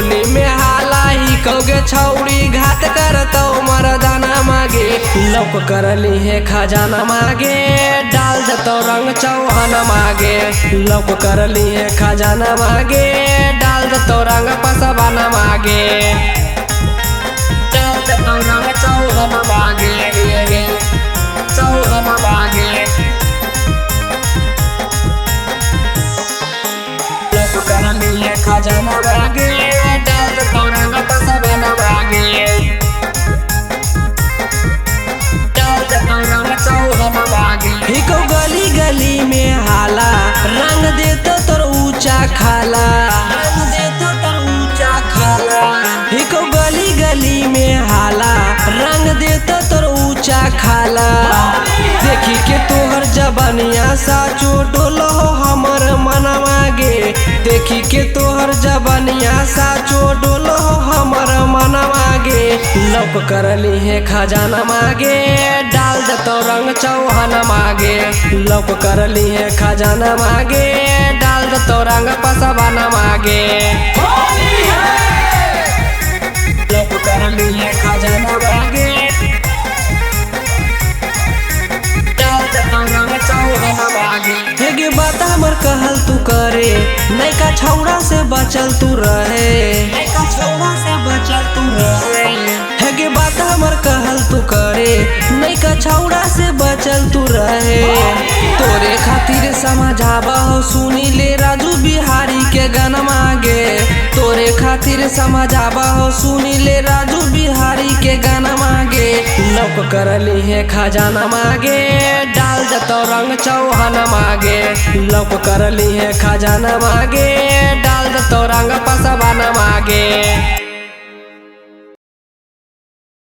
होली में हाला ही कौगे छौड़ी घात करतो मरदाना मागे लौक करली है खजाना मागे डाल देतो रंग चौहान मागे लौक करली है खजाना मागे डाल देतो रंग पसवाना मागे डाल देतो रंग चौहान मागे चौहान मागे लौक करली है खजाना मागे डाल देतो रंग पसवाना मागे हिको गली गली में हाला रंग देतो तोर ऊंचा खाला रंग देतो तोर ऊंचा खाला हिको गली गली में हाला रंग देतो तोर ऊंचा खाला देखी के तोहर जबनिया साचो डोलो हमर मनवागे देखी के तोहर जबनिया साचो डोलो हमर मनवागे लौक करली है खजाना मागे डाल देतो रंग चौहान मागे लौक करली है खजाना मागे डाल देतो रंग पसवाना मागे लौक करली है खजाना मागे डाल देतो रंग चौहान मागे हेगे बात हमर कहल तू करे नैका छौड़ा से बचल तू रहे नैका छौड़ा से बचल तू रहे हेगे बात हमर कहल तू करे नैका छौड़ा से बचल तू रहे तोरे खातिर समझावा हो सुनी ले राजू बिहारी के गाना मागे तोरे खातिर समझावा हो सुनी ले राजू बिहारी के गाना मागे लौक करली है खजाना मागे डाल देतो रंग चौहान मागे लौक करली है खजाना मागे डाल देतो रंग पसवाना मागे।